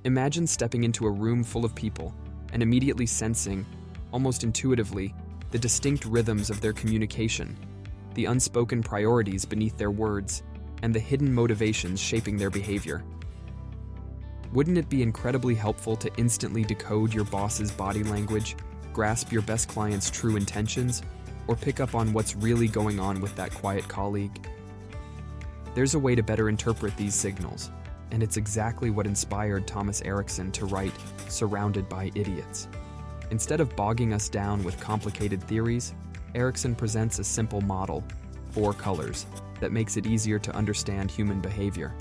Imagine stepping into a room full of people and immediately sensing, almost intuitively, the distinct rhythms of their communication, the unspoken priorities beneath their words, and the hidden motivations shaping their behavior. Wouldn't it be incredibly helpful to instantly decode your boss's body language, grasp your best client's true intentions, or pick up on what's really going on with that quiet colleague? There's a way to better interpret these signals, and it's exactly what inspired Thomas Erickson to write Surrounded by Idiots. Instead of bogging us down with complicated theories, Erickson presents a simple model, 4 colors, that makes it easier to understand human behavior.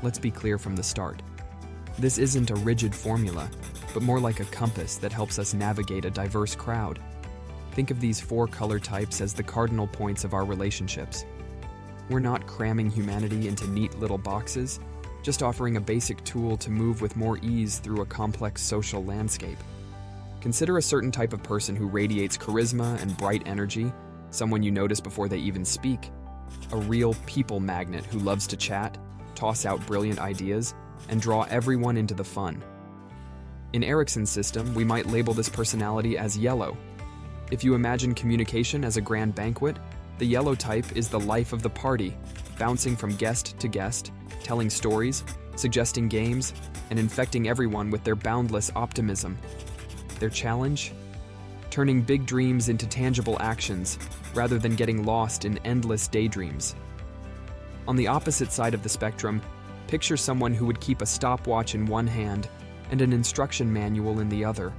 Let's be clear from the start. This isn't a rigid formula, but more like a compass that helps us navigate a diverse crowd. Think of these 4 color types as the cardinal points of our relationships. We're not cramming humanity into neat little boxes, just offering a basic tool to move with more ease through a complex social landscape. Consider a certain type of person who radiates charisma and bright energy, someone you notice before they even speak. A real people magnet who loves to chat, toss out brilliant ideas, and draw everyone into the fun. In Erickson's system, we might label this personality as yellow. If you imagine communication as a grand banquet, the yellow type is the life of the party, bouncing from guest to guest, telling stories, suggesting games, and infecting everyone with their boundless optimism. Their challenge? Turning big dreams into tangible actions, rather than getting lost in endless daydreams. On the opposite side of the spectrum, picture someone who would keep a stopwatch in one hand and an instruction manual in the other.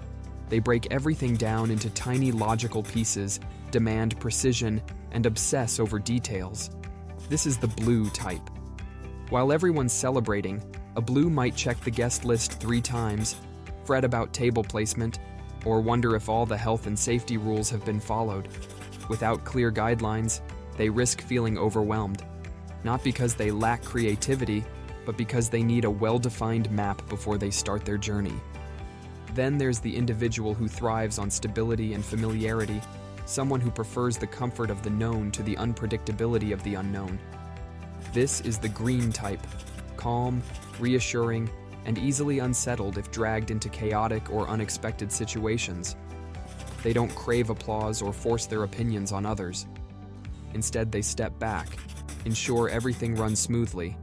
They break everything down into tiny logical pieces, demand precision, and obsess over details. This is the blue type. While everyone's celebrating, a blue might check the guest list 3 times, fret about table placement, or wonder if all the health and safety rules have been followed. Without clear guidelines, they risk feeling overwhelmed, not because they lack creativity, but because they need a well-defined map before they start their journey. Then there's the individual who thrives on stability and familiarity, someone who prefers the comfort of the known to the unpredictability of the unknown. This is the green type, calm, reassuring, and easily unsettled if dragged into chaotic or unexpected situations. They don't crave applause or force their opinions on others. Instead, they step back, ensure everything runs smoothly,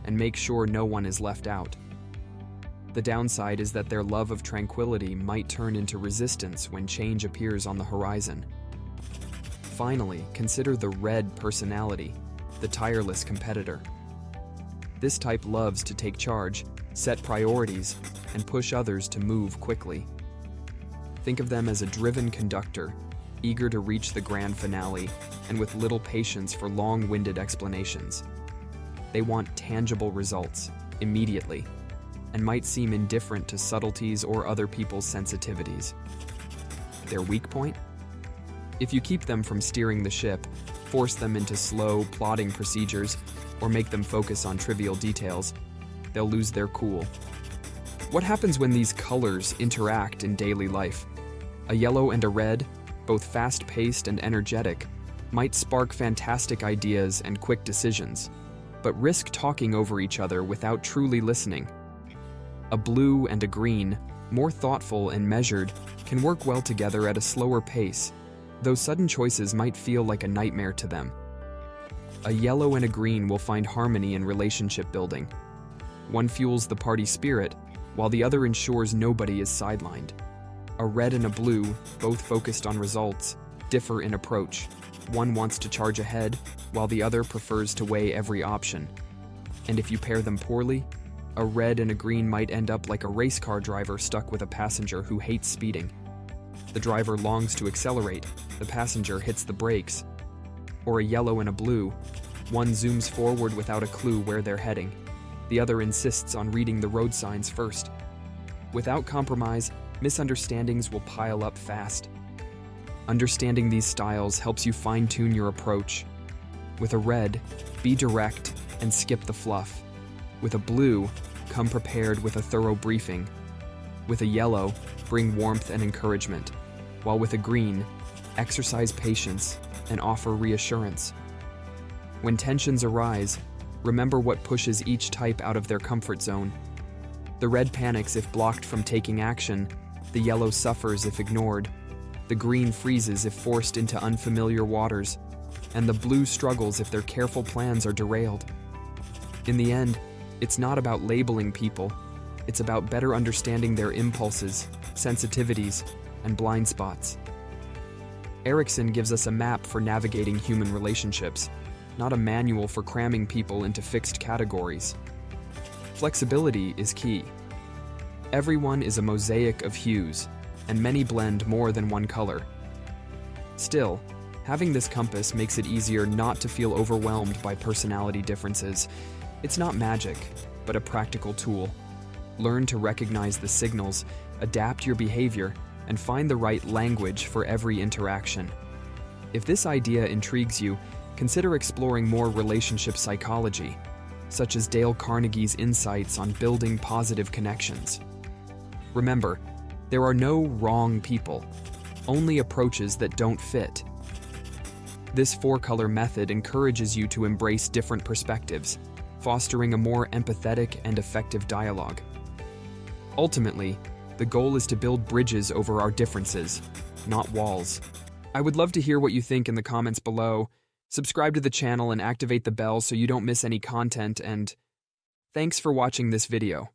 and make sure no one is left out. The downside is that their love of tranquility might turn into resistance when change appears on the horizon. Finally, consider the red personality, the tireless competitor. This type loves to take charge, set priorities, and push others to move quickly. Think of them as a driven conductor, eager to reach the grand finale, and with little patience for long-winded explanations. They want tangible results, immediately, and might seem indifferent to subtleties or other people's sensitivities. Their weak point? If you keep them from steering the ship, force them into slow, plodding procedures, or make them focus on trivial details, they'll lose their cool. What happens when these colors interact in daily life? A yellow and a red, both fast-paced and energetic, might spark fantastic ideas and quick decisions, but risk talking over each other without truly listening. A blue and a green, more thoughtful and measured, can work well together at a slower pace, though sudden choices might feel like a nightmare to them. A yellow and a green will find harmony in relationship building. One fuels the party spirit, while the other ensures nobody is sidelined. A red and a blue, both focused on results, differ in approach. One wants to charge ahead, while the other prefers to weigh every option. And if you pair them poorly, a red and a green might end up like a race car driver stuck with a passenger who hates speeding. The driver longs to accelerate, the passenger hits the brakes. Or a yellow and a blue, one zooms forward without a clue where they're heading. The other insists on reading the road signs first. Without compromise, misunderstandings will pile up fast. Understanding these styles helps you fine-tune your approach. With a red, be direct and skip the fluff. With a blue, come prepared with a thorough briefing. With a yellow, bring warmth and encouragement. While with a green, exercise patience and offer reassurance. When tensions arise, remember what pushes each type out of their comfort zone. The red panics if blocked from taking action, the yellow suffers if ignored, the green freezes if forced into unfamiliar waters, and the blue struggles if their careful plans are derailed. In the end, it's not about labeling people, it's about better understanding their impulses, sensitivities, and blind spots. Erickson gives us a map for navigating human relationships, not a manual for cramming people into fixed categories. Flexibility is key. Everyone is a mosaic of hues, and many blend more than one color. Still, having this compass makes it easier not to feel overwhelmed by personality differences. It's not magic, but a practical tool. Learn to recognize the signals, adapt your behavior, and find the right language for every interaction. If this idea intrigues you, consider exploring more relationship psychology, such as Dale Carnegie's insights on building positive connections. Remember, there are no wrong people, only approaches that don't fit. This four-color method encourages you to embrace different perspectives, fostering a more empathetic and effective dialogue. Ultimately, the goal is to build bridges over our differences, not walls. I would love to hear what you think in the comments below. Subscribe to the channel and activate the bell so you don't miss any content, and thanks for watching this video.